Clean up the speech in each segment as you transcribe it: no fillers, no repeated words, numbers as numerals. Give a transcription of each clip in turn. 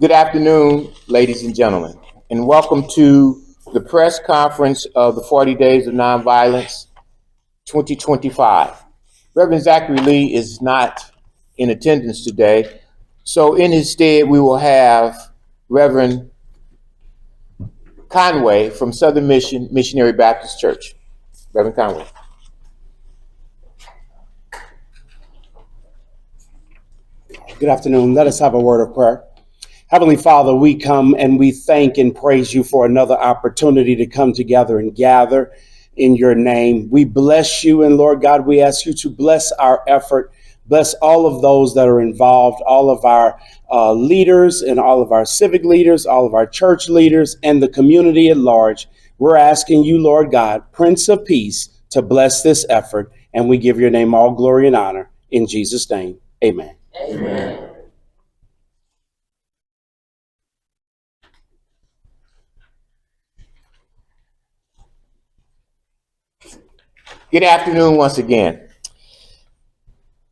Good afternoon, ladies and gentlemen, and welcome to the press conference of the 40 Days of Nonviolence 2025. Reverend Zachary Lee is not in attendance today, so in his stead, we will have Reverend Conway from Southern Mission Missionary Baptist Church. Reverend Conway. Good afternoon. Let us have a word of prayer. Heavenly Father, we come and we thank and praise you for another opportunity to come together and gather in your name. We bless you, and Lord God, we ask you to bless our effort, bless all of those that are involved, all of our leaders and all of our civic leaders, all of our church leaders, and the community at large. We're asking you, Lord God, Prince of Peace, to bless this effort, and we give your name all glory and honor. In Jesus' name, amen. Amen. Good afternoon once again.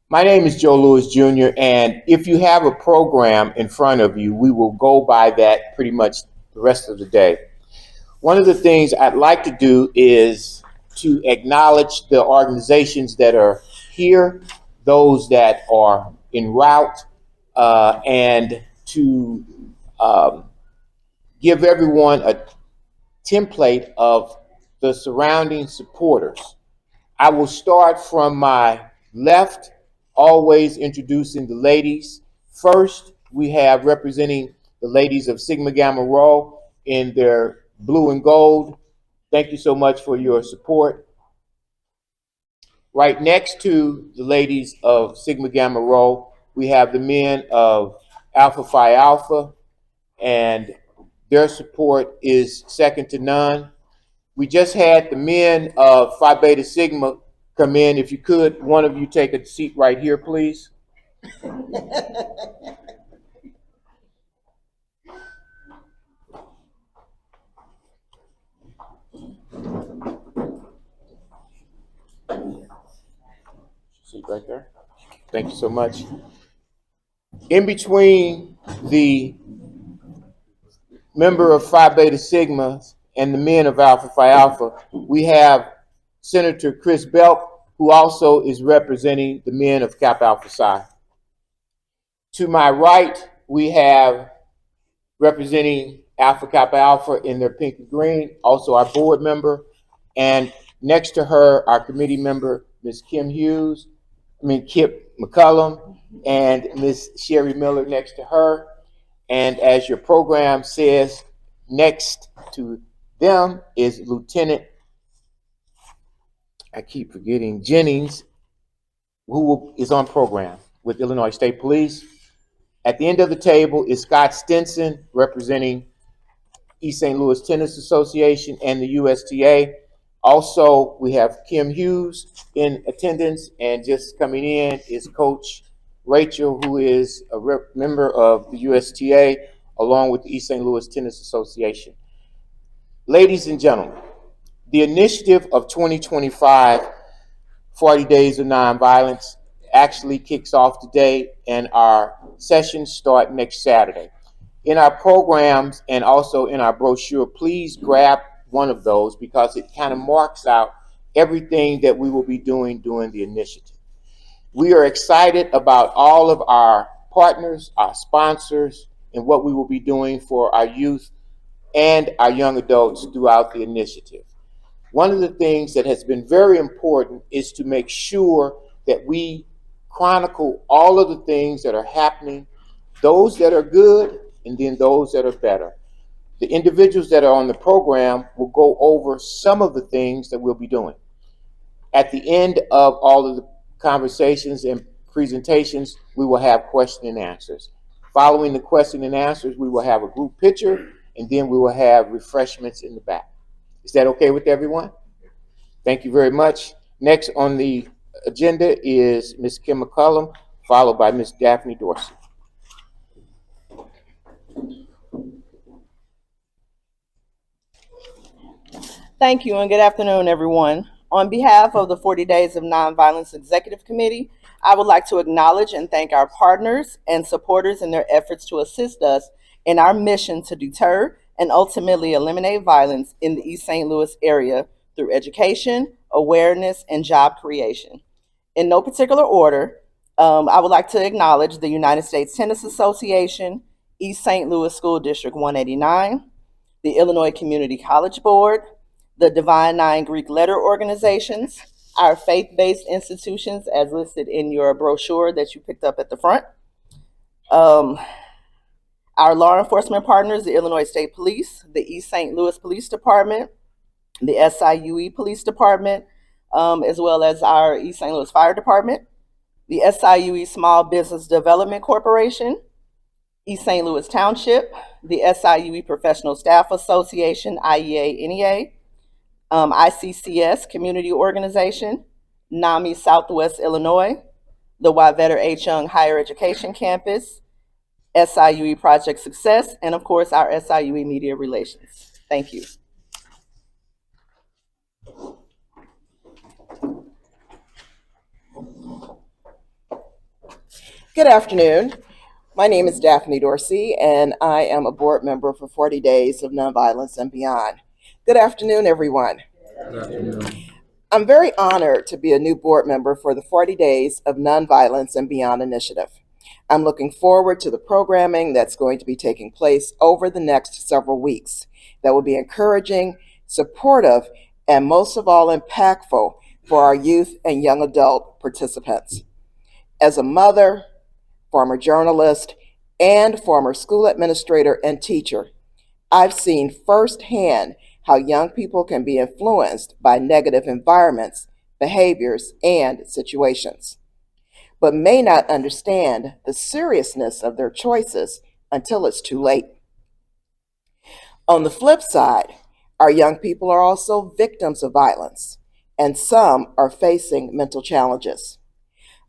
My name is Joe Lewis Jr., and if you have a program in front of you, we will go by that pretty much the rest of the day. One of the things I'd like to do is to acknowledge the organizations that are here, those that are en route, and to give everyone a template of the surrounding supporters. I will start from my left, always introducing the ladies. First, we have representing the ladies of Sigma Gamma Rho in their blue and gold. Thank you so much for your support. Right next to the ladies of Sigma Gamma Rho, we have the men of Alpha Phi Alpha, and their support is second to none. We just had the men of Phi Beta Sigma come in. If you could, one of you take a seat right here, please. Seat right there. Thank you so much. In between the member of Phi Beta Sigma and the men of Alpha Phi Alpha, we have Senator Chris Belk, who also is representing the men of Kappa Alpha Psi. To my right, we have representing Alpha Kappa Alpha in their pink and green, also our board member, and next to her, our committee member, Ms. Kip McCullum, and Ms. Sherry Miller next to her. And as your program says, next to them is Lieutenant, I keep forgetting, Jennings, who is on program with Illinois State Police. At the end of the table is Scott Stinson, representing East St. Louis Tennis Association and the USTA. Also, we have Kim Hughes in attendance, and just coming in is Coach Rachel, who is a member of the USTA, along with the East St. Louis Tennis Association. Ladies and gentlemen, the initiative of 2025, 40 Days of Nonviolence, actually kicks off today, and our sessions start next Saturday. In our programs and also in our brochure, please grab one of those because it kind of marks out everything that we will be doing during the initiative. We are excited about all of our partners, our sponsors, and what we will be doing for our youth and our young adults throughout the initiative. One of the things that has been very important is to make sure that we chronicle all of the things that are happening, those that are good, and then those that are better. The individuals that are on the program will go over some of the things that we'll be doing. At the end of all of the conversations and presentations, we will have question and answers. Following the question and answers, we will have a group picture, and then we will have refreshments in the back. Is that okay with everyone? Thank you very much. Next on the agenda is Ms. Kim McCullum, followed by Ms. Daphne Dorsey. Thank you and good afternoon, everyone. On behalf of the 40 Days of Nonviolence Executive Committee, I would like to acknowledge and thank our partners and supporters in their efforts to assist us in our mission to deter and ultimately eliminate violence in the East St. Louis area through education, awareness, and job creation. In no particular order, I would like to acknowledge the United States Tennis Association, East St. Louis School District 189, the Illinois Community College Board, the Divine Nine Greek Letter Organizations, our faith-based institutions as listed in your brochure that you picked up at the front, our law enforcement partners, the Illinois State Police, the East St. Louis Police Department, the SIUE Police Department, as well as our East St. Louis Fire Department, the SIUE Small Business Development Corporation, East St. Louis Township, the SIUE Professional Staff Association, IEA, NEA, ICCS Community Organization, NAMI Southwest Illinois, the Wavetta H. Young Higher Education Campus, SIUE Project Success, and of course our SIUE Media Relations. Thank you. Good afternoon. My name is Daphne Dorsey, and I am a board member for 40 Days of Nonviolence and Beyond. Good afternoon, everyone. Good afternoon. I'm very honored to be a new board member for the 40 Days of Nonviolence and Beyond initiative. I'm looking forward to the programming that's going to be taking place over the next several weeks that will be encouraging, supportive, and most of all impactful for our youth and young adult participants. As a mother, former journalist, and former school administrator and teacher, I've seen firsthand how young people can be influenced by negative environments, behaviors, and situations, but may not understand the seriousness of their choices until it's too late. On the flip side, our young people are also victims of violence, and some are facing mental challenges.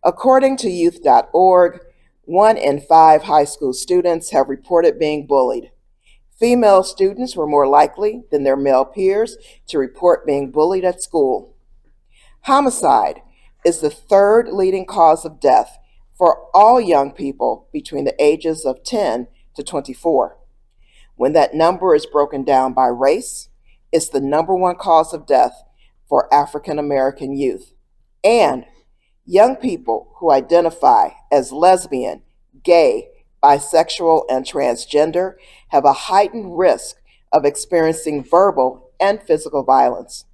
According to youth.org, 1 in 5 high school students have reported being bullied. Female students were more likely than their male peers to report being bullied at school. Homicide is the third leading cause of death for all young people between the ages of 10 to 24. When that number is broken down by race, it's the number one cause of death for African American youth. And young people who identify as lesbian, gay, bisexual, and transgender have a heightened risk of experiencing verbal and physical violence.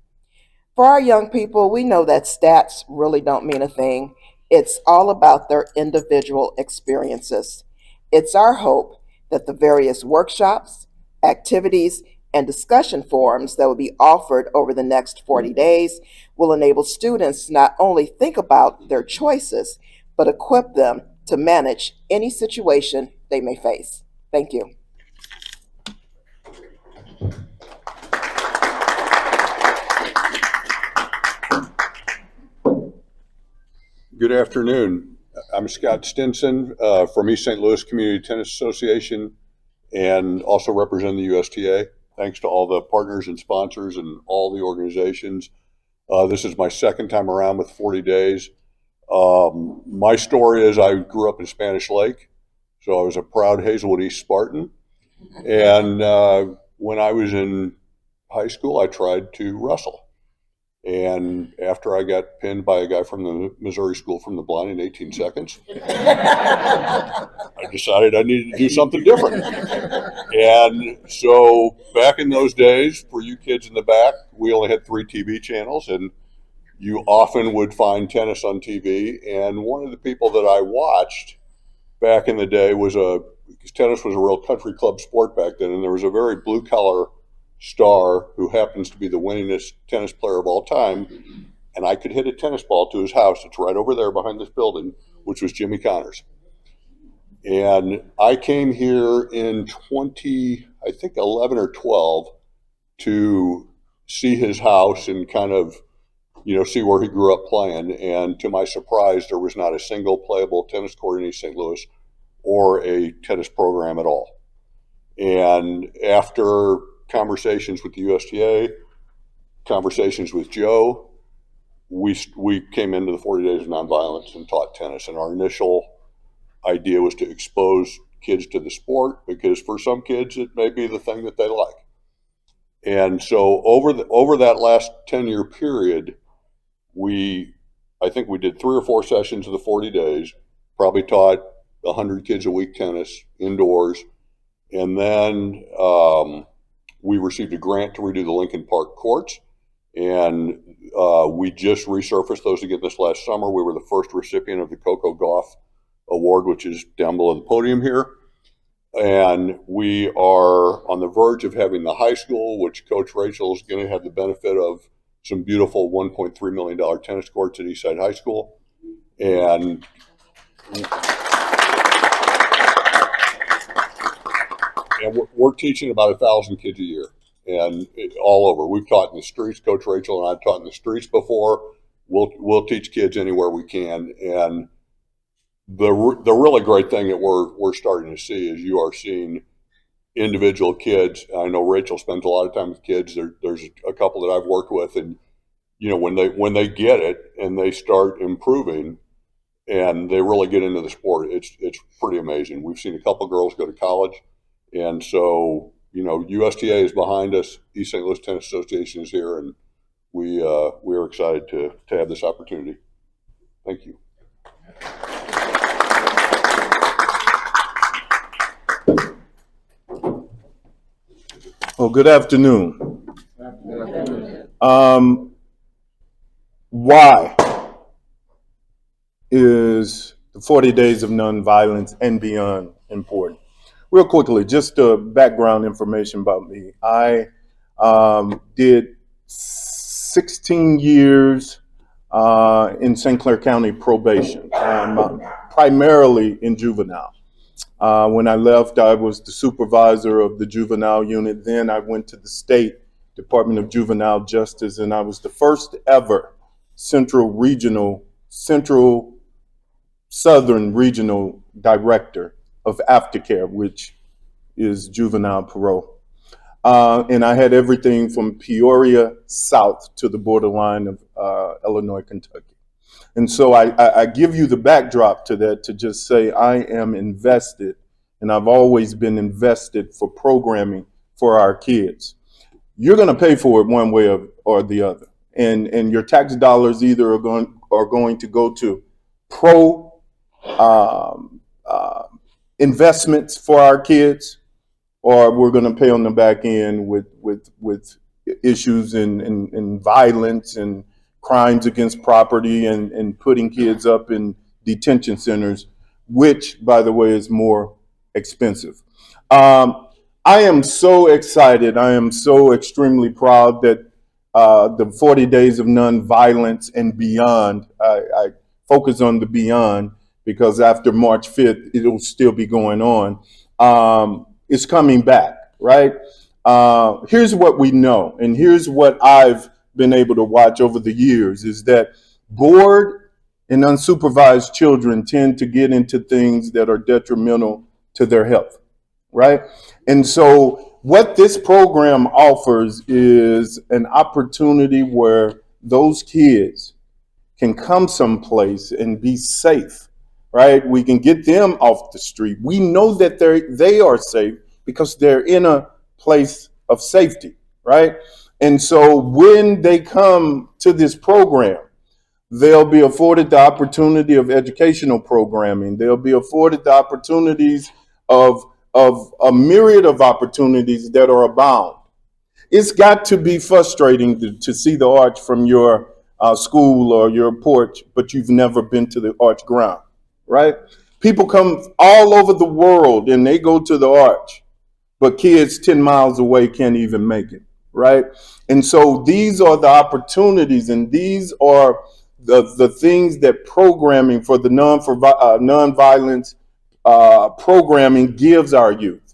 For our young people, we know that stats really don't mean a thing. It's all about their individual experiences. It's our hope that the various workshops, activities, and discussion forums that will be offered over the next 40 days will enable students to not only think about their choices, but equip them to manage any situation they may face. Thank you. Good afternoon. I'm Scott Stinson from East St. Louis Community Tennis Association and also represent the USTA. Thanks to all the partners and sponsors and all the organizations. This is my second time around with 40 Days. My story is I grew up in Spanish Lake, so I was a proud Hazelwood East Spartan. And when I was in high school, I tried to wrestle. And after I got pinned by a guy from the Missouri School from the Blind in 18 seconds, I decided I needed to do something different. And so back in those days, for you kids in the back, we only had 3 TV channels, and you often would find tennis on TV. And one of the people that I watched back in the day because tennis was a real country club sport back then, and there was a very blue-collar star who happens to be the winningest tennis player of all time, and I could hit a tennis ball to his house. It's right over there behind this building, which was Jimmy Connors. And I came here in 11 or 12 to see his house and kind of, see where he grew up playing. And to my surprise, there was not a single playable tennis court in East St. Louis or a tennis program at all. And after conversations with the USTA, conversations with Joe, we came into the 40 Days of Nonviolence and taught tennis. And our initial idea was to expose kids to the sport, because for some kids it may be the thing that they like. And so over that last 10-year period, I think we did 3 or 4 sessions of the 40 days, probably taught 100 kids a week tennis indoors. And then we received a grant to redo the Lincoln Park courts. And we just resurfaced those again this last summer. We were the first recipient of the Coco Gauff Award, which is down below the podium here. And we are on the verge of having the high school, which Coach Rachel is going to have the benefit of some beautiful $1.3 million tennis courts at Eastside High School. And we're teaching about 1,000 kids a year, and all over. We've taught in the streets. Coach Rachel and I've taught in the streets before. We'll teach kids anywhere we can. And the really great thing that we're starting to see is you are seeing individual kids. I know Rachel spends a lot of time with kids. There's a couple that I've worked with, and when they get it and they start improving and they really get into the sport, it's pretty amazing. We've seen a couple girls go to college, and so USTA is behind us. East St. Louis Tennis Association is here, and we are excited to have this opportunity. Thank you. Well, good afternoon. Why is the 40 Days of Nonviolence and Beyond important? Real quickly, just background information about me. I did 16 years in St. Clair County probation, primarily in juvenile. When I left, I was the supervisor of the juvenile unit. Then I went to the state Department of Juvenile Justice, and I was the first ever Central Southern Regional Director of Aftercare, which is juvenile parole. And I had everything from Peoria south to the borderline of Illinois, Kentucky. And so I give you the backdrop to that to just say I am invested, and I've always been invested for programming for our kids. You're going to pay for it one way or the other. And your tax dollars either are going to go to investments for our kids, or we're going to pay on the back end with issues in violence and crimes against property and putting kids up in detention centers, which, by the way, is more expensive. I am so excited. I am so extremely proud that the 40 Days of Nonviolence and Beyond, I focus on the beyond because after March 5th, it'll still be going on. It's coming back, right? Here's what we know, and here's what I've been able to watch over the years, is that bored and unsupervised children tend to get into things that are detrimental to their health, right? And so what this program offers is an opportunity where those kids can come someplace and be safe, right? We can get them off the street. We know that they are safe because they're in a place of safety, right? And so when they come to this program, they'll be afforded the opportunity of educational programming. They'll be afforded the opportunities of a myriad of opportunities that are abound. It's got to be frustrating to see the arch from your school or your porch, but you've never been to the arch ground, right? People come all over the world and they go to the arch, but kids 10 miles away can't even make it, right? And so these are the opportunities, and these are the things that programming for the nonviolence programming gives our youth.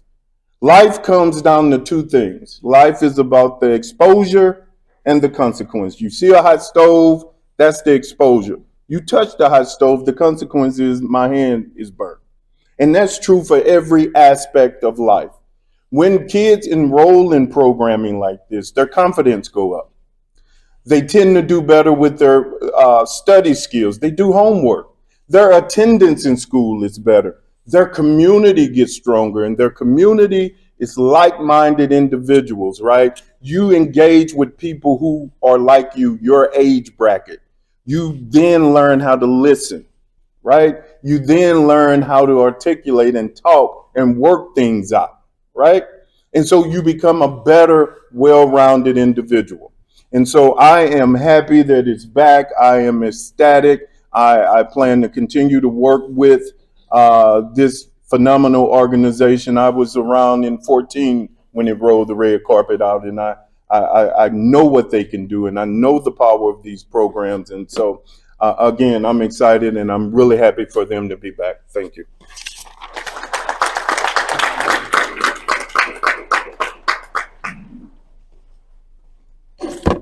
Life comes down to two things. Life is about the exposure and the consequence. You see a hot stove, that's the exposure. You touch the hot stove, the consequence is my hand is burnt. And that's true for every aspect of life. When kids enroll in programming like this, their confidence go up. They tend to do better with their study skills. They do homework. Their attendance in school is better. their community gets stronger, and their community is like-minded individuals, right? You engage with people who are like you, your age bracket. You then learn how to listen, right? You then learn how to articulate and talk and work things out, right? And so you become a better, well-rounded individual. And so I am happy that it's back. I am ecstatic. I plan to continue to work with this phenomenal organization. I was around in 14 when it rolled the red carpet out, and I know what they can do, and I know the power of these programs. And so, again, I'm excited, and I'm really happy for them to be back. Thank you.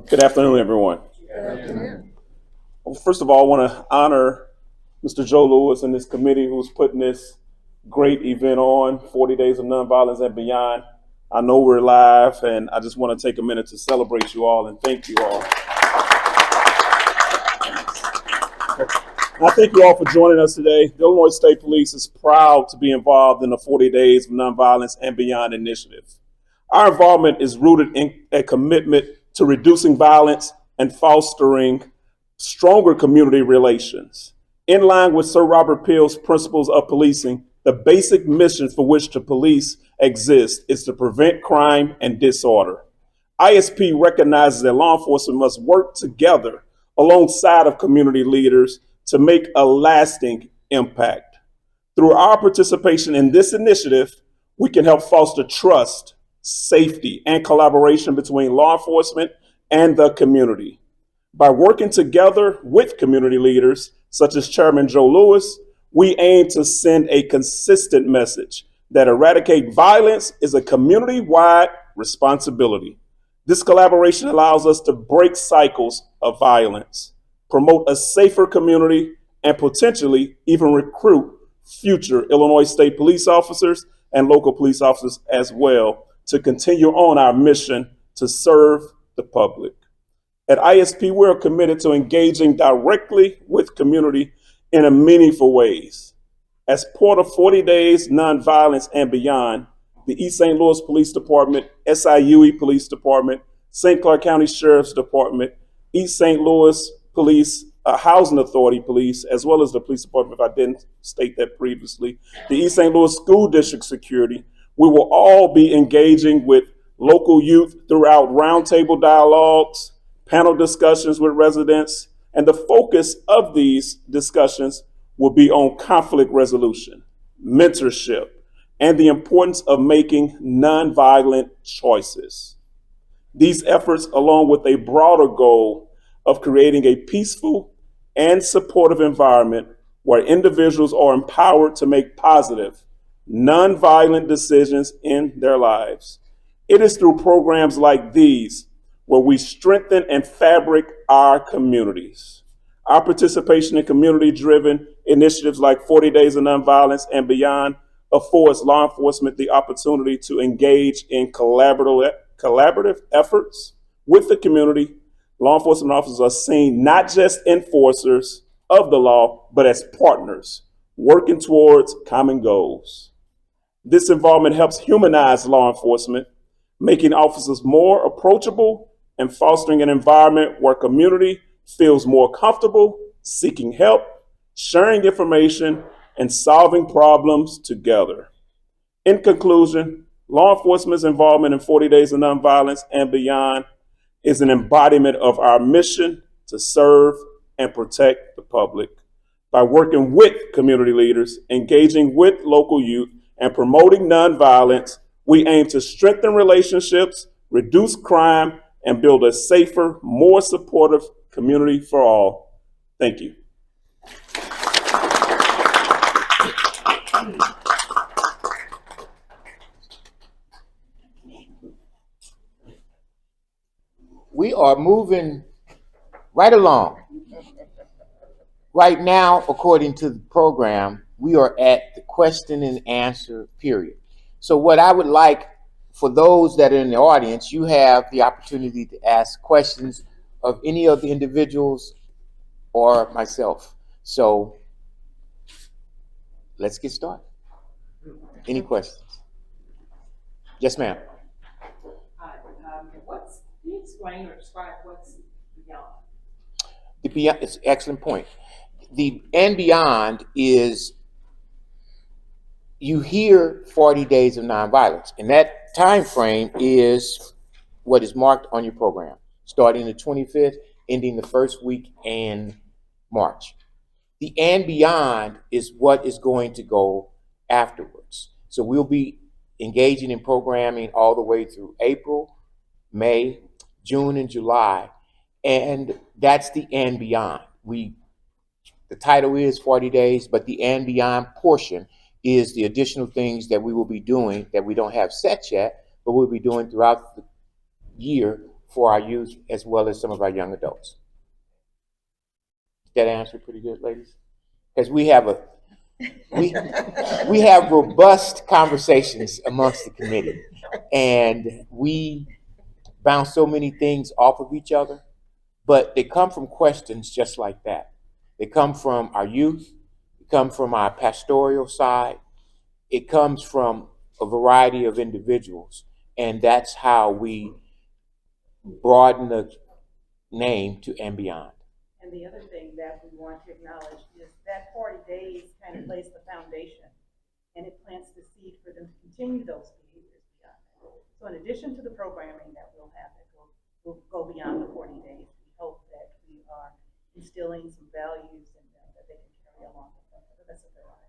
Good afternoon, everyone. Good afternoon. Well, first of all, I want to honor Mr. Joe Lewis and this committee who's putting this great event on, 40 Days of Nonviolence and Beyond. I know we're live, and I just want to take a minute to celebrate you all and thank you all. I thank you all for joining us today. The Illinois State Police is proud to be involved in the 40 Days of Nonviolence and Beyond initiative. Our involvement is rooted in a commitment to reducing violence and fostering stronger community relations. In line with Sir Robert Peel's principles of policing, the basic mission for which the police exist is to prevent crime and disorder. ISP recognizes that law enforcement must work together alongside of community leaders to make a lasting impact. Through our participation in this initiative, we can help foster trust, safety, and collaboration between law enforcement and the community. By working together with community leaders, such as Chairman Joe Lewis, we aim to send a consistent message that eradicate violence is a community-wide responsibility. This collaboration allows us to break cycles of violence, promote a safer community, and potentially even recruit future Illinois State police officers and local police officers as well to continue on our mission to serve the public. At ISP, we're committed to engaging directly with community in a meaningful ways. As part of 40 Days Nonviolence and Beyond, the East St. Louis Police Department, SIUE Police Department, St. Clair County Sheriff's Department, East St. Louis Police, Housing Authority Police, as well as the Police Department, if I didn't state that previously, the East St. Louis School District Security, we will all be engaging with local youth throughout roundtable dialogues, panel discussions with residents, and the focus of these discussions will be on conflict resolution, mentorship, and the importance of making nonviolent choices. These efforts, along with a broader goal of creating a peaceful and supportive environment where individuals are empowered to make positive, nonviolent decisions in their lives. It is through programs like these where we strengthen and fabric our communities. Our participation in community-driven initiatives like 40 Days of Nonviolence and Beyond affords law enforcement the opportunity to engage in collaborative efforts with the community. Law enforcement officers are seen not just enforcers of the law, but as partners working towards common goals. This involvement helps humanize law enforcement, making officers more approachable and fostering an environment where community feels more comfortable seeking help, sharing information, and solving problems together. In conclusion, law enforcement's involvement in 40 Days of Nonviolence and Beyond is an embodiment of our mission to serve and protect the public. By working with community leaders, engaging with local youth, and promoting nonviolence, we aim to strengthen relationships, reduce crime, and build a safer, more supportive community for all. Thank you. We are moving right along. Right now, according to the program, we are at the question and answer period. So what I would like for those that are in the audience, you have the opportunity to ask questions of any of the individuals or myself. So let's get started. Any questions? Yes, ma'am. Hi, can you explain or describe what's beyond? The beyond, it's an excellent point. The and beyond is, you hear 40 days of nonviolence, and that time frame is what is marked on your program, starting the 25th, ending the first week in March. The and beyond is what is going to go afterwards. So we'll be engaging in programming all the way through April, May, June, and July, and that's the and beyond. The title is 40 days, but the and beyond portion is the additional things that we will be doing that we don't have set yet, but we'll be doing throughout the year for our youth as well as some of our young adults. Did that answer pretty good, ladies? Because we have robust conversations amongst the committee, and we bounce so many things off of each other, but they come from questions just like that. They come from our youth, it comes from our pastoral side, it comes from a variety of individuals, and that's how we broaden the name to and beyond. And the other thing that we want to acknowledge is that 40 days kind of lays the foundation, and it plants the seed for them to continue those behaviors beyond that. So in addition to the programming that we'll have that will go beyond the 40 days, we hope that we are instilling some values and that they can carry along with them for the rest of their lives.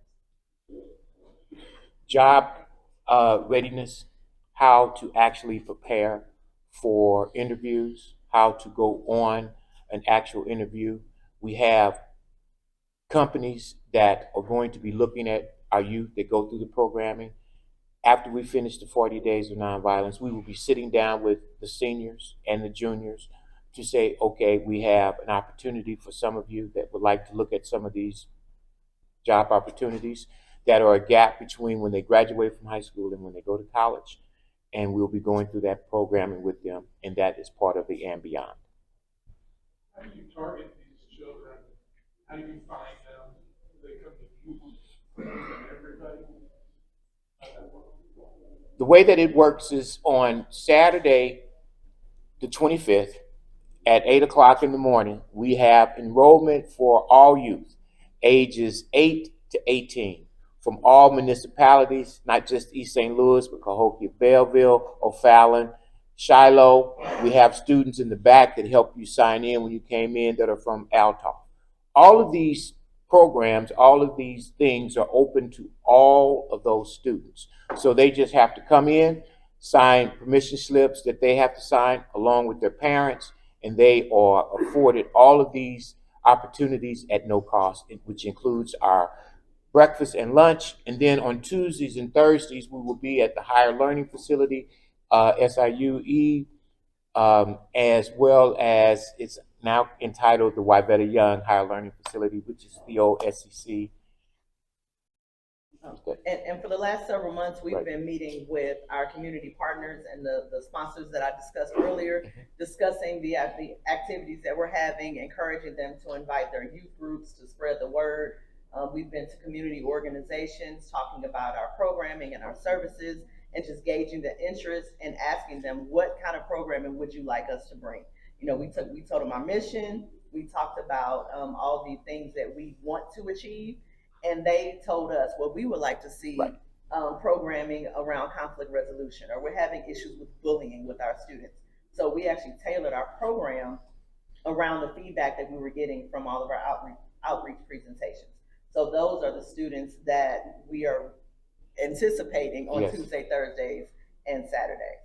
Job readiness, how to actually prepare for interviews, how to go on an actual interview. We have companies that are going to be looking at our youth that go through the programming. After we finish the 40 days of nonviolence, we will be sitting down with the seniors and the juniors to say, okay, we have an opportunity for some of you that would like to look at some of these job opportunities that are a gap between when they graduate from high school and when they go to college. And we'll be going through that programming with them, and that is part of the and beyond. How do you target these children? How do you find them? Do they come to you? Everybody? How does that work? The way that it works is on Saturday, the 25th, at 8 o'clock in the morning, we have enrollment for all youth, ages 8 to 18, from all municipalities, not just East St. Louis, but Cahokia, Belleville, O'Fallon, Shiloh. We have students in the back that help you sign in when you came in that are from Altough. All of these programs, all of these things are open to all of those students. So they just have to come in, sign permission slips that they have to sign along with their parents, and they are afforded all of these opportunities at no cost, which includes our breakfast and lunch. And then on Tuesdays and Thursdays, we will be at the Higher Learning Facility, SIUE, as well as it's now entitled the Wyvetta Young Higher Learning Facility, which is the old SEC. And for the last several months, we've Right. been meeting with our community partners and the sponsors that I discussed earlier, discussing the activities that we're having, encouraging them to invite their youth groups to spread the word. We've been to community organizations talking about our programming and our services and just gauging the interest and asking them, what kind of programming would you like us to bring? You know, we told them our mission. We talked about all the things that we want to achieve, and they told us what we would like to see. Right. Programming around conflict resolution, or we're having issues with bullying with our students. So we actually tailored our program around the feedback that we were getting from all of our outreach presentations. So those are the students that we are anticipating on Yes. Tuesday, Thursdays, and Saturdays.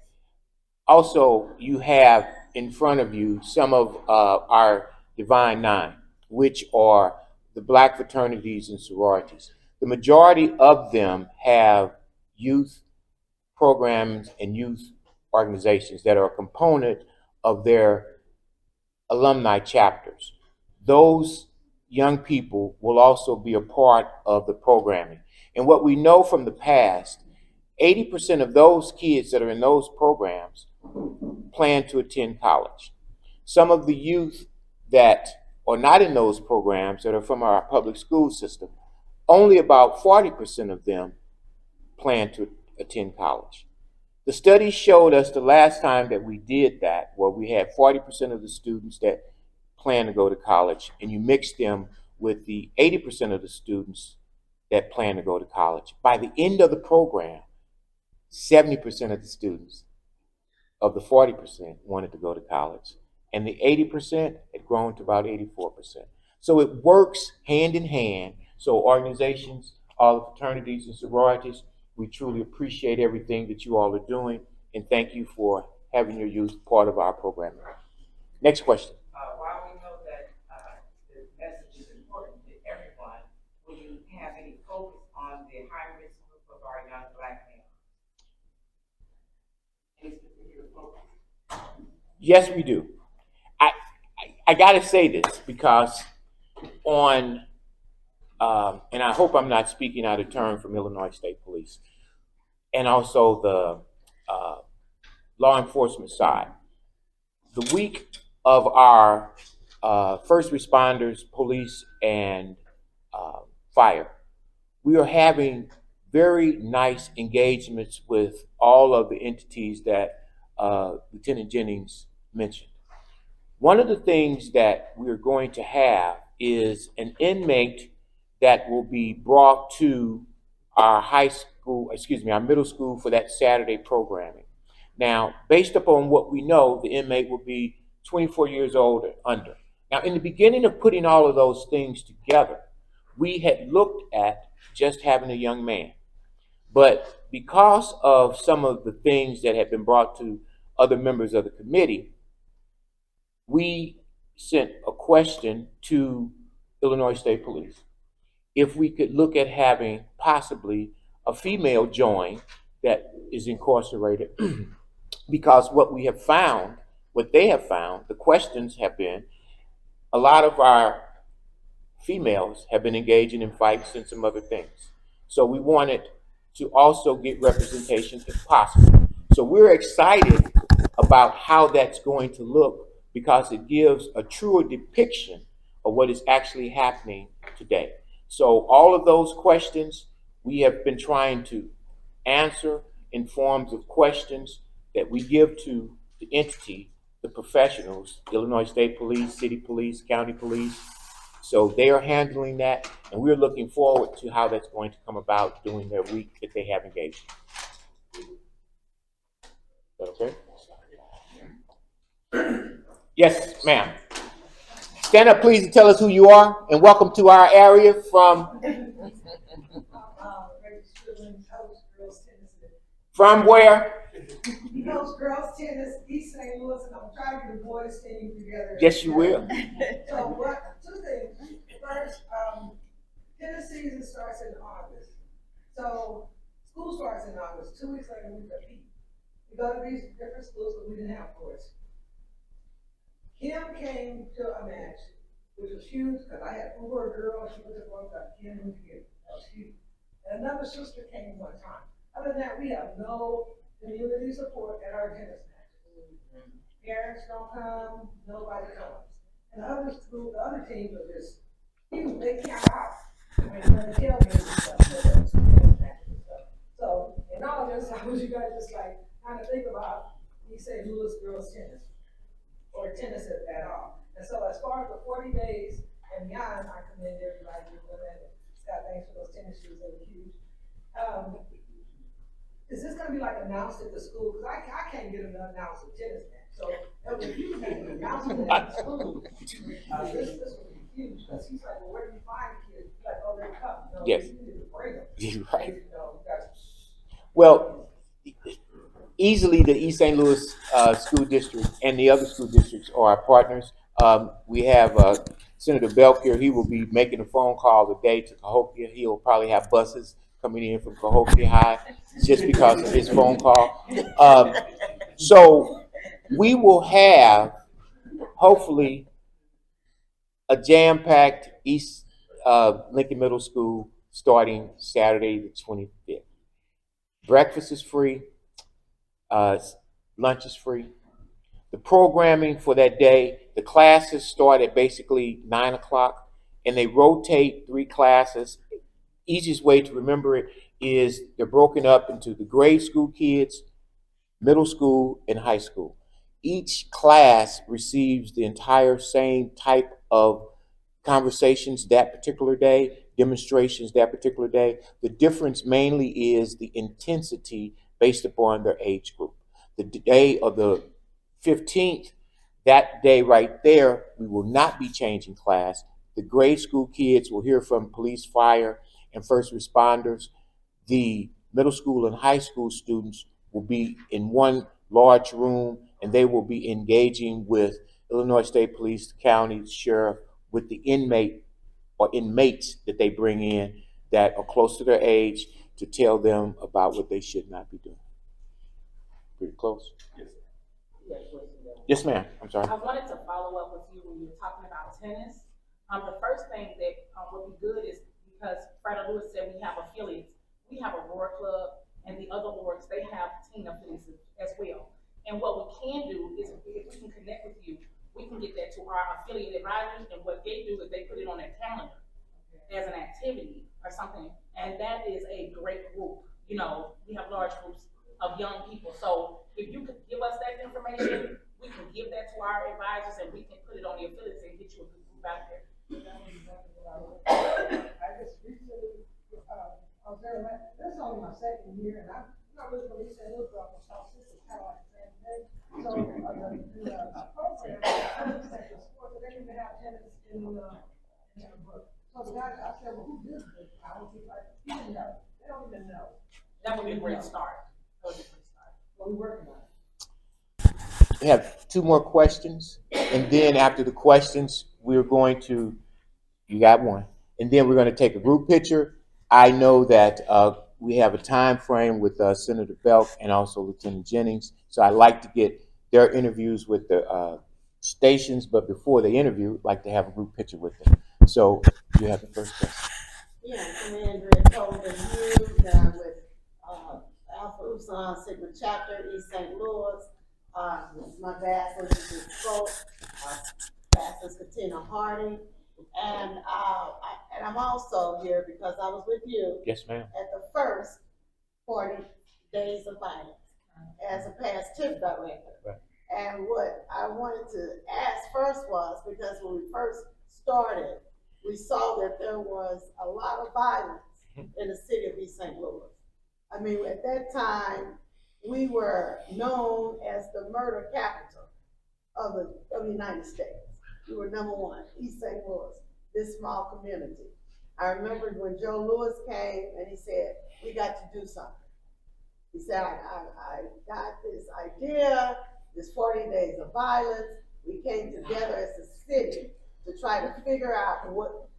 Also, you have in front of you some of our Divine Nine, which are the Black fraternities and sororities. The majority of them have youth programs and youth organizations that are a component of their alumni chapters. Those young people will also be a part of the programming. And what we know from the past, 80% of those kids that are in those programs plan to attend college. Some of the youth that are not in those programs that are from our public school system, only about 40% of them plan to attend college. The study showed us the last time that we did that, where we had 40% of the students that plan to go to college, and you mix them with the 80% of the students that plan to go to college. By the end of the program, 70% of the students of the 40% wanted to go to college, and the 80% had grown to about 84%. So it works hand in hand. So organizations, all the fraternities and sororities, we truly appreciate everything that you all are doing, and thank you for having your youth part of our program. Next question. While we know that the message is important to everyone, will you have any focus on the high-risk group of our young Black men? Any particular focus? Yes, we do. I got to say this because on, and I hope I'm not speaking out of turn from Illinois State Police, and also the law enforcement side. The week of our first responders, police, and fire, we are having very nice engagements with all of the entities that Lieutenant Jennings mentioned. One of the things that we're going to have is an inmate that will be brought to our our middle school for that Saturday programming. Now, based upon what we know, the inmate will be 24 years old or under. Now, in the beginning of putting all of those things together, we had looked at just having a young man. But because of some of the things that had been brought to other members of the committee, we sent a question to Illinois State Police if we could look at having possibly a female join that is incarcerated because what they have found, the questions have been, a lot of our females have been engaging in fights and some other things. So we wanted to also get representation if possible. So we're excited about how that's going to look because it gives a truer depiction of what is actually happening today. So all of those questions we have been trying to answer in forms of questions that we give to the entity, the professionals, Illinois State Police, City Police, County Police. So they are handling that, and we're looking forward to how that's going to come about during their week that they have engaged. Okay? Yes, ma'am. Stand up, please, and tell us who you are, and welcome to our area from. From where? Coach Girls Tennis, East St. Louis, and I'm trying to get the boys team together. Yes, you will. So two things. First, tennis season starts in August. So school starts in August. 2 weeks later, we compete. We go to these different schools, but we didn't have courts. Kim came to a match, which was huge because I had Uber girl, she was at one time. Kim went to get it. That was huge. And another sister came one time. Other than that, we have no community support at our tennis matches. Parents don't come, nobody comes. And the other teams are just huge, they count out. I mean, the tailgates and stuff. So, in all this, I wish you guys just like kind of think about, you say Louis girls tennis, or tennis at all. And so as far as the 40 days and beyond, I commend everybody for that. Scott, thanks for those tennis shoes, they were huge. Is this gonna be like announced at the school? Because I can't get them to announce a tennis match. So that was a huge announcement at the school. This would be huge, because he's like, well, where do you find kids? He's like, oh, they're coming. No, Yes. you need to bring them. You're right. You know, Well, easily the East St. Louis School District and the other school districts are our partners. We have Senator Belkier. He will be making a phone call today to Cahokia. He'll probably have buses coming in from Cahokia High just because of his phone call. So we will have, hopefully, a jam-packed East Lincoln Middle School starting Saturday the 25th. Breakfast is free. Lunch is free. The programming for that day, the classes start at basically 9 o'clock, and they rotate 3 classes. Easiest way to remember it is they're broken up into the grade school kids, middle school, and high school. Each class receives the entire same type of conversations that particular day, demonstrations that particular day. The difference mainly is the intensity based upon their age group. The day of the 15th, that day right there, we will not be changing class. The grade school kids will hear from police, fire, and first responders. The middle school and high school students will be in one large room, and they will be engaging with Illinois State Police, the county, the sheriff, with the inmate or inmates that they bring in that are close to their age to tell them about what they should not be doing. Pretty close? Yes, ma'am. I'm sorry. I wanted to follow up with you when you were talking about tennis. The first thing that would be good is because Freda Lewis said we have affiliates. We have a Roar Club, and the other orgs, they have team affiliates as well. And what we can do is, if we can connect with you, we can get that to our affiliate advisors, and what they do is they put it on their calendar as an activity or something, and that is a great group. You know, we have large groups of young people. So if you could give us that information, we can give that to our advisors, and we can put it on the affiliates and get you a good group out there. I just recently, I was there, this is only my second year, and I'm not really going to say, look, I'm going to South Sisters, kind of like the same thing. So, the program, the sports, they didn't even have tennis in the book. So the guys, I said, well, who did this? I was like, you didn't know. They don't even know. That would be a great start. That would be a great start. Well, we're working on it. We have two more questions, and then after the questions, we're going to, you got one, and then we're going to take a group picture. I know that we have a time frame with Senator Belk and also Lieutenant Jennings, so I'd like to get their interviews with the stations, but before they interview, I'd like to have a group picture with them. So you have the first question. Yeah, I'm Andrea Colvin Hughes, with Alpha Upsilon Sigma Chapter, East St. Louis. My bachelor's is Spoke, bachelor's Katina Harding, and I'm also here because I was with you. Yes, ma'am. At the first 40 Days of Violence as a past TIP director. Right. And what I wanted to ask first was, because when we first started, we saw that there was a lot of violence in the city of East St. Louis. I mean, at that time, we were known as the murder capital of the United States. We were number one, East St. Louis, this small community. I remember when Joe Lewis came and he said, we got to do something. He said, I got this idea, this 40 days of violence. We came together as a city to try to figure out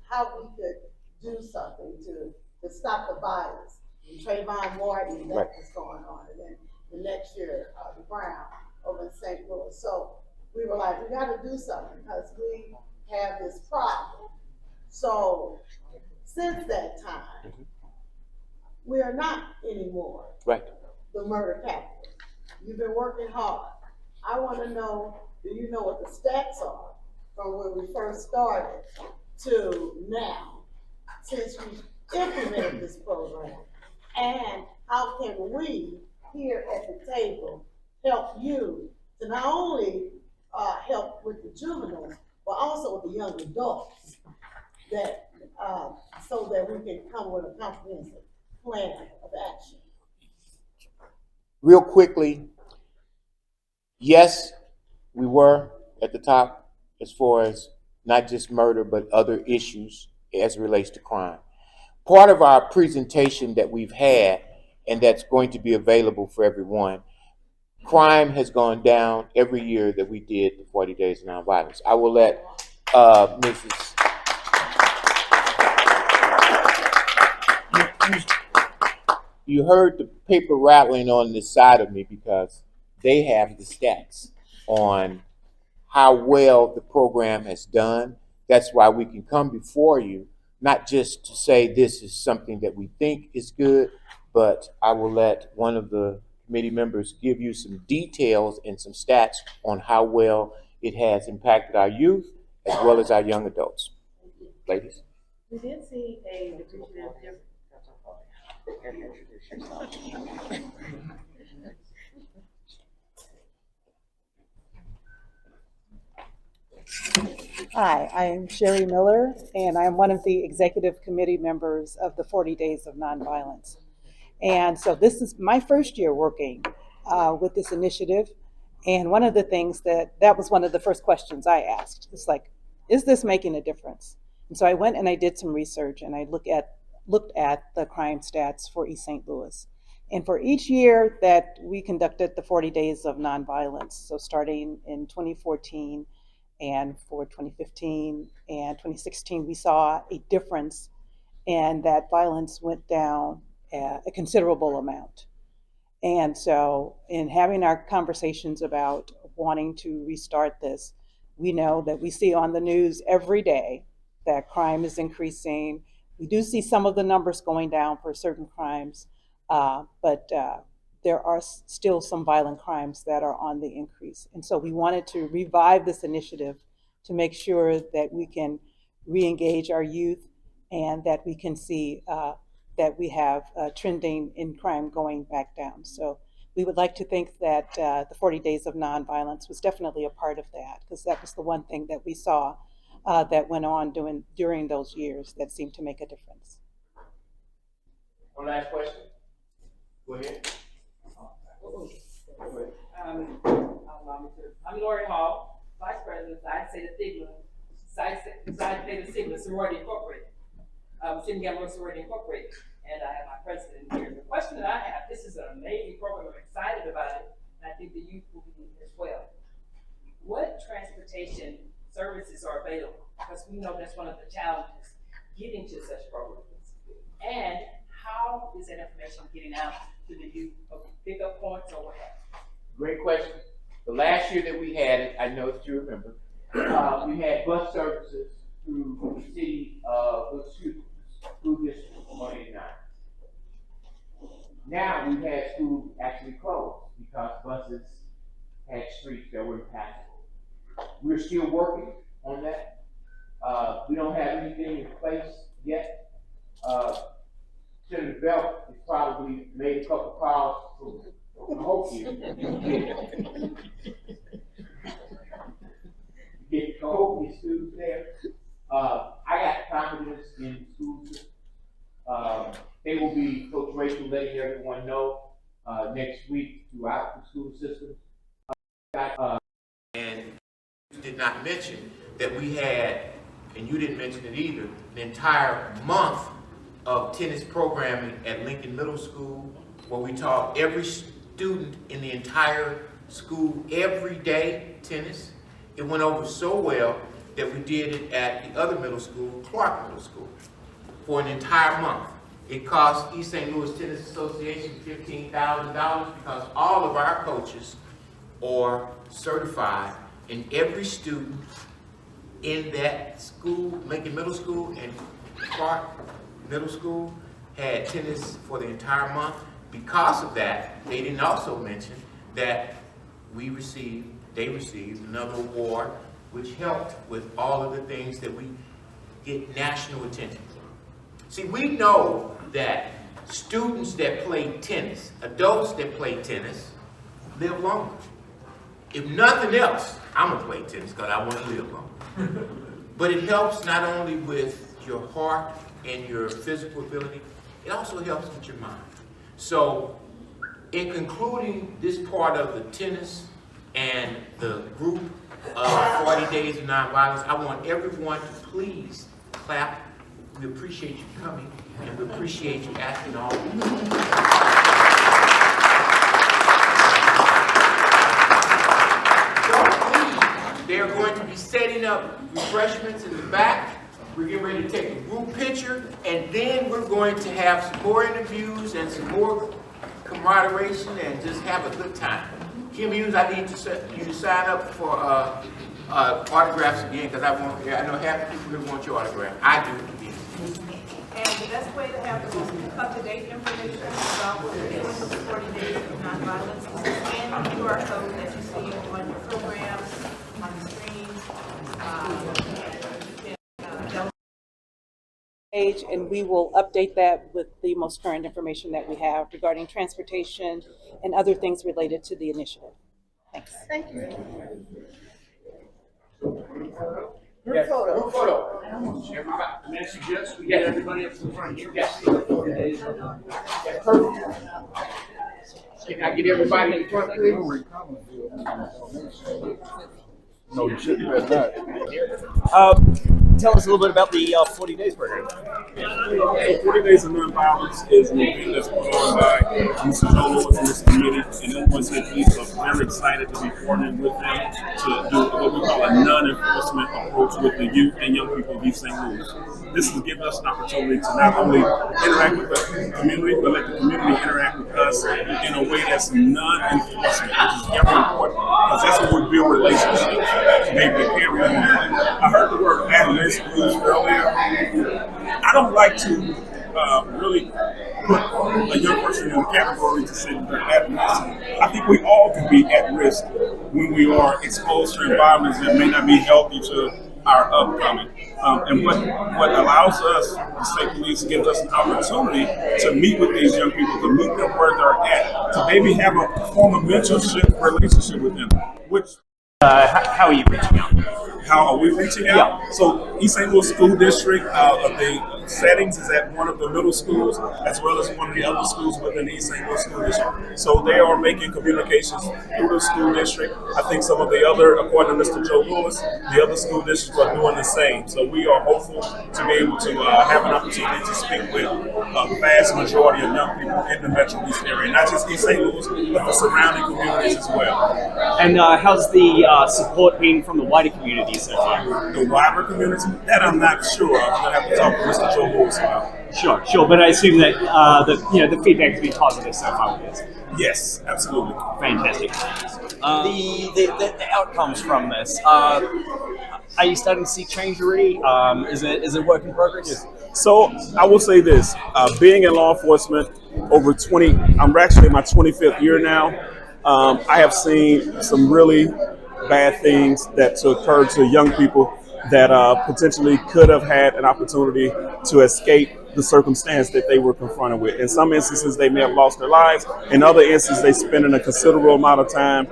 how we could do something to stop the violence. And Trayvon Martin, that was going on. And then the next year, the Brown over in St. Louis. So we were like, we got to do something because we have this problem. So since that time, we are not anymore the murder capital. You've been working hard. I want to know, do you know what the stats are from when we first started to now, since we implemented this program? And how can we here at the table help you to not only help with the juveniles, but also with the young adults, that so that we can come with a comprehensive plan of action? Real quickly, yes, we were at the top as far as not just murder, but other issues as it relates to crime. Part of our presentation that we've had, and that's going to be available for everyone, crime has gone down every year that we did the 40 Days of Nonviolence. I will let Mrs. You heard the paper rattling on this side of me because they have the stats on how well the program has done. That's why we can come before you, not just to say this is something that we think is good, but I will let one of the committee members give you some details and some stats on how well it has impacted our youth as well as our young adults. Ladies. We did see a appreciative difference. Hi, I'm Sherry Miller, and I'm one of the executive committee members of the 40 Days of Nonviolence. And so this is my first year working with this initiative. And one of the things that was one of the first questions I asked. It's like, is this making a difference? And so I went and I did some research and I looked at the crime stats for East St. Louis. And for each year that we conducted the 40 Days of Nonviolence, so starting in 2014 and for 2015 and 2016, we saw a difference and that violence went down a considerable amount. And so in having our conversations about wanting to restart this, we know that we see on the news every day that crime is increasing. We do see some of the numbers going down for certain crimes, but there are still some violent crimes that are on the increase. And so we wanted to revive this initiative to make sure that we can re-engage our youth and that we can see that we have trending in crime going back down. So we would like to think that the 40 Days of Nonviolence was definitely a part of that, because that was the one thing that we saw that went on during those years that seemed to make a difference. One last question. Go ahead. I'm Lori Hall, Vice President, Psi Theta Sigma Sorority Incorporated. Sigma Sorority Incorporated, and I have my president here. The question that I have, this is an amazing program, I'm excited about it, and I think the youth will be as well. What transportation services are available? Because we know that's one of the challenges, getting to such programs. And how is that information getting out to the youth of pickup points or what have you? Great question. The last year that we had it, I know that you remember, we had bus services through the city of, school district 189. Now we've had school actually closed because buses had streets that were impassable. We're still working on that. We don't have anything in place yet. Senator Belt has probably made a couple calls for Cahokia to get Cahokia students there. I got confidence in the school system. They will be, Coach Rachel letting everyone know next week throughout the school system. And you did not mention that we had, and you didn't mention it either, an entire month of tennis programming at Lincoln Middle School, where we taught every student in the entire school every day tennis. It went over so well that we did it at the other middle school, Clark Middle School, for an entire month. It cost East St. Louis Tennis Association $15,000 because all of our coaches are certified, and every student in that school, Lincoln Middle School and Clark Middle School, had tennis for the entire month. Because of that, they didn't also mention that they received another award, which helped with all of the things that we get national attention for. See, we know that students that play tennis, adults that play tennis, live longer. If nothing else, I'm gonna play tennis because I want to live longer. But it helps not only with your heart and your physical ability, it also helps with your mind. So, in concluding this part of the tennis and the group of 40 Days of Nonviolence, I want everyone to please clap. We appreciate you coming, and we appreciate you asking all of these. So please, they're going to be setting up refreshments in the back. We're getting ready to take a group picture, and then we're going to have some more interviews and some more camaraderie and just have a good time. Kim Hughes, I need you to sign up for autographs again, because I know half the people here want your autograph. I do. And the best way to have the most up-to-date information about what we're doing with the 40 Days of Nonviolence is to scan the QR code that you see on your program, on the screen. page, and we will update that with the most current information that we have regarding transportation and other things related to the initiative. Thanks. Thank you. Group photo. May I suggest we get everybody up to the front here? Yes. Yes, perfect. Can I get everybody in front, please? No, you shouldn't have not. Tell us a little bit about the 40 Days program. So 40 Days of Nonviolence is an event that's put on by Mr. Joe Lewis and this committee, and Illinois State Police are very excited to be partnering with them to do what we call a non-enforcement approach with the youth and young people of East St. Louis. This has given us an opportunity to not only interact with the community, but let the community interact with us in a way that's non-enforcement, which is very important, because that's when we build relationships to be able to carry on. I heard the word at-risk used earlier. I don't like to really put a young person in a category to say that they're at risk. I think we all can be at risk when we are exposed to environments that may not be healthy to our upcoming. And what allows us, the state police, gives us an opportunity to meet with these young people, to meet them where they're at, to maybe have a form of mentorship relationship with them. Which How are you reaching out? How are we reaching out? Yeah. So East St. Louis School District, the settings is at one of the middle schools as well as one of the other schools within the East St. Louis School District. So they are making communications through the school district. I think some of the other, according to Mr. Joe Lewis, the other school districts are doing the same. So we are hopeful to be able to have an opportunity to speak with a vast majority of young people in the Metro East area, not just East St. Louis, but the surrounding communities as well. And how's the support been from the wider community so far? The wider community? That I'm not sure. I'm going to have to talk to Mr. Joe Lewis about. Sure. But I assume that the feedback has been positive so far with this. Yes, absolutely. Fantastic. The outcomes from this. Are you starting to see change already? Is it work in progress? Yes. So I will say this: being in law enforcement over 20, I'm actually in my 25th year now. I have seen some really bad things that occurred to young people that potentially could have had an opportunity to escape the circumstance that they were confronted with. In some instances, they may have lost their lives. In other instances, they spend a considerable amount of time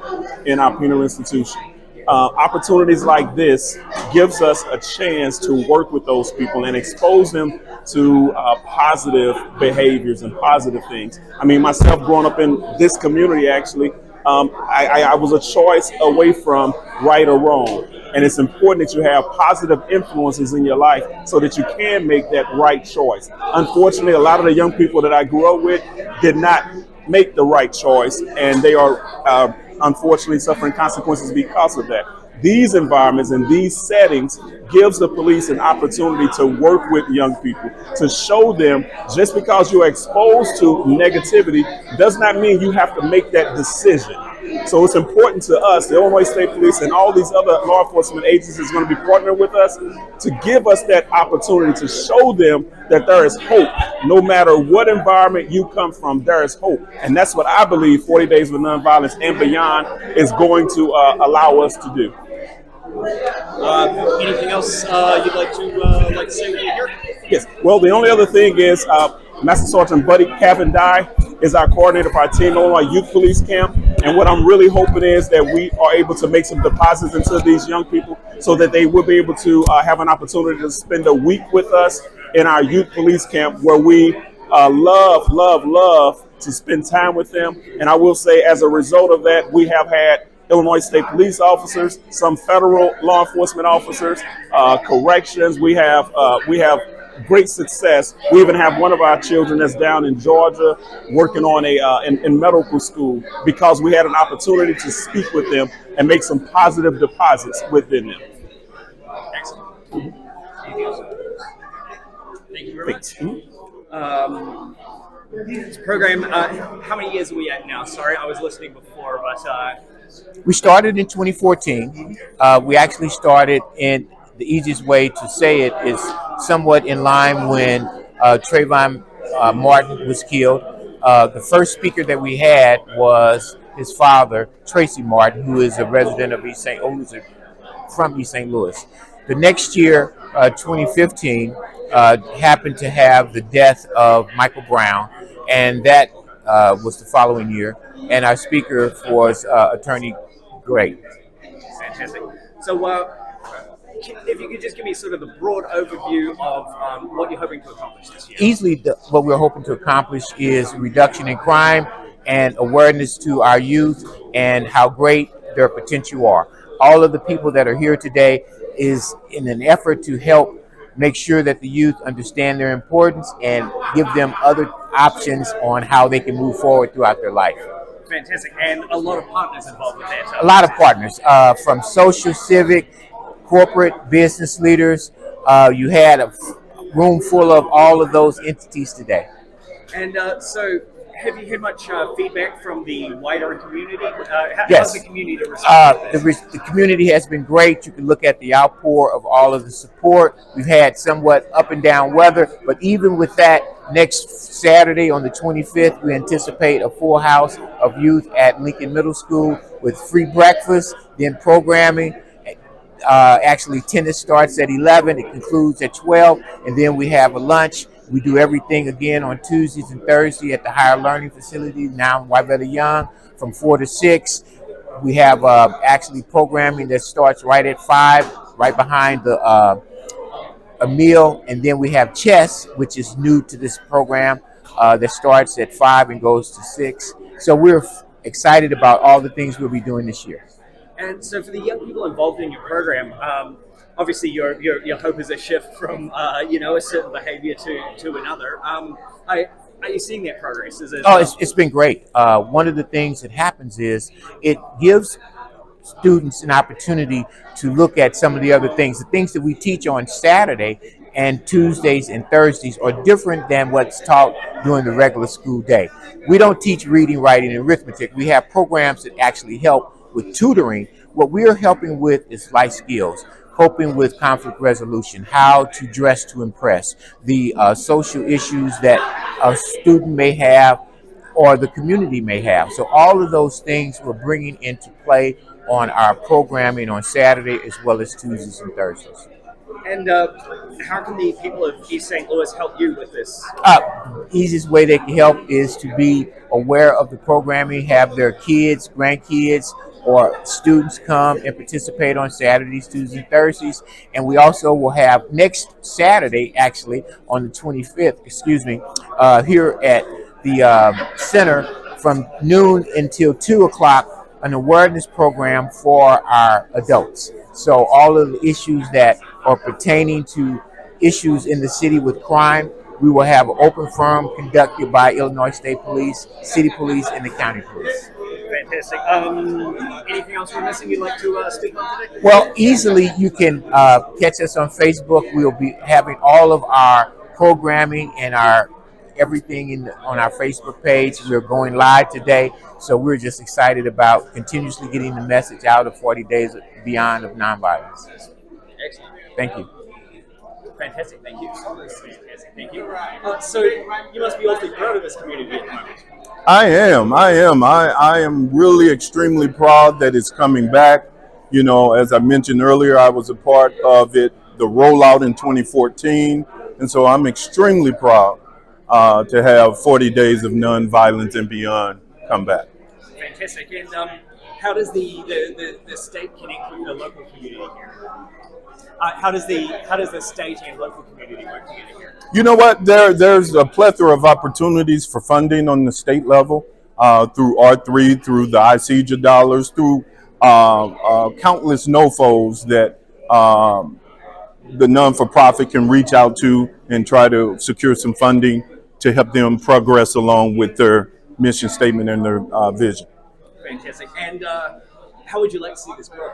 in our penal institution. Opportunities like this gives us a chance to work with those people and expose them to positive behaviors and positive things. I mean, myself growing up in this community, actually, I was a choice away from right or wrong. And it's important that you have positive influences in your life so that you can make that right choice. Unfortunately, a lot of the young people that I grew up with did not make the right choice, and they are unfortunately suffering consequences because of that. These environments and these settings gives the police an opportunity to work with young people, to show them just because you're exposed to negativity does not mean you have to make that decision. So it's important to us, the Illinois State Police and all these other law enforcement agencies going to be partnering with us to give us that opportunity to show them that there is hope. No matter what environment you come from, there is hope. And that's what I believe 40 Days of Nonviolence and Beyond is going to allow us to do. Anything else you'd like to say when you're here? Yes. Well, the only other thing is Master Sergeant Buddy Kevin Dye is our coordinator for our Team Illinois Youth Police Camp. And what I'm really hoping is that we are able to make some deposits into these young people so that they will be able to have an opportunity to spend a week with us in our youth police camp, where we love to spend time with them. And I will say, as a result of that, we have had Illinois State Police officers, some federal law enforcement officers, corrections. We have great success. We even have one of our children that's down in Georgia working on in medical school because we had an opportunity to speak with them and make some positive deposits within them. Excellent. Thank you very much. This program, how many years are we at now? Sorry, I was listening before, but... We started in 2014. We actually started in the easiest way to say it is somewhat in line when Trayvon Martin was killed. The first speaker that we had was his father, Tracy Martin, who is a resident of East St. Louis, from East St. Louis. The next year, 2015, happened to have the death of Michael Brown, and that was the following year. And our speaker was Attorney Gray. Fantastic. So, if you could just give me sort of the broad overview of what you're hoping to accomplish this year. Easily, what we're hoping to accomplish is reduction in crime and awareness to our youth and how great their potential are. All of the people that are here today is in an effort to help make sure that the youth understand their importance and give them other options on how they can move forward throughout their life. Fantastic. And a lot of partners involved with that. A lot of partners, from social, civic, corporate, business leaders. You had a room full of all of those entities today. And so, have you had much feedback from the wider community? Yes. How's the community respond to this? The community has been great. You can look at the outpour of all of the support. We've had somewhat up and down weather, but even with that, next Saturday on the 25th, we anticipate a full house of youth at Lincoln Middle School with free breakfast, then programming. Actually, tennis starts at 11. It concludes at 12, and then we have a lunch. We do everything again on Tuesdays and Thursdays at the Higher Learning Facility, now in Wybetta Young, from 4 to 6. We have actually programming that starts right at 5, right behind the a meal, and then we have chess, which is new to this program, that starts at 5 and goes to 6. So we're excited about all the things we'll be doing this year. And so, for the young people involved in your program, obviously your hope is a shift from a certain behaviour to another. Are you seeing that progress? It's been great. One of the things that happens is it gives students an opportunity to look at some of the other things. The things that we teach on Saturday and Tuesdays and Thursdays are different than what's taught during the regular school day. We don't teach reading, writing, and arithmetic. We have programs that actually help with tutoring. What we're helping with is life skills, coping with conflict resolution, how to dress to impress, the social issues that a student may have or the community may have. So all of those things we're bringing into play on our programming on Saturday as well as Tuesdays and Thursdays. And how can the people of East St. Louis help you with this? Easiest way they can help is to be aware of the programming, have their kids, grandkids, or students come and participate on Saturdays, Tuesdays, and Thursdays. And we also will have next Saturday, actually, on the 25th, here at the center from noon until 2 o'clock, an awareness program for our adults. So all of the issues that are pertaining to issues in the city with crime, we will have an open forum conducted by Illinois State Police, City Police, and the County Police. Fantastic. Anything else we're missing you'd like to speak on today? Well, easily you can catch us on Facebook. We'll be having all of our programming and our everything on our Facebook page. We're going live today, so we're just excited about continuously getting the message out of 40 Days Beyond of Nonviolence. Excellent. Thank you. Fantastic. Thank you. Fantastic. Thank you. So you must be awfully proud of this community at the moment. I am. I am really extremely proud that it's coming back. You know, as I mentioned earlier, I was a part of it, the rollout in 2014, and so I'm extremely proud to have 40 Days of Nonviolence and Beyond come back. Fantastic. And how does the state connect with the local community here? How does the state and local community work together here? You know what? There's a plethora of opportunities for funding on the state level through R3, through the ICEJA dollars, through countless NOFOs that the non-for-profit can reach out to and try to secure some funding to help them progress along with their mission statement and their vision. Fantastic. And how would you like to see this grow?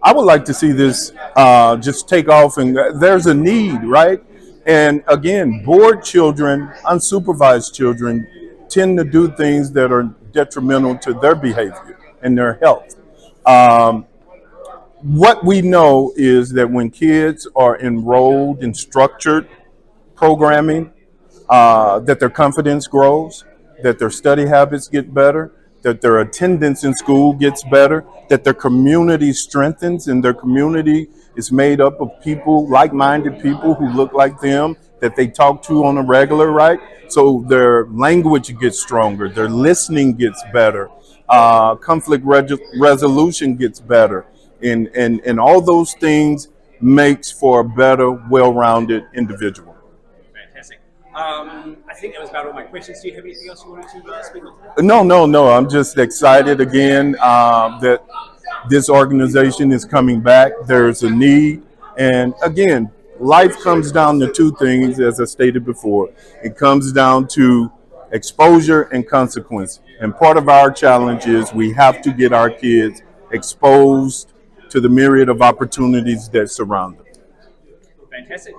I would like to see this just take off, and there's a need, right? And again, bored children, unsupervised children tend to do things that are detrimental to their behavior and their health. What we know is that when kids are enrolled in structured programming, that their confidence grows, that their study habits get better, that their attendance in school gets better, that their community strengthens, and their community is made up of people, like-minded people who look like them, that they talk to on a regular, right? So their language gets stronger, their listening gets better, conflict resolution gets better, and all those things makes for a better, well-rounded individual. Fantastic. I think that was about all my questions. Do you have anything else you wanted to speak on today? No. I'm just excited again that this organization is coming back. There's a need. And again, life comes down to two things, as I stated before. It comes down to exposure and consequence. And part of our challenge is we have to get our kids exposed to the myriad of opportunities that surround them. Fantastic.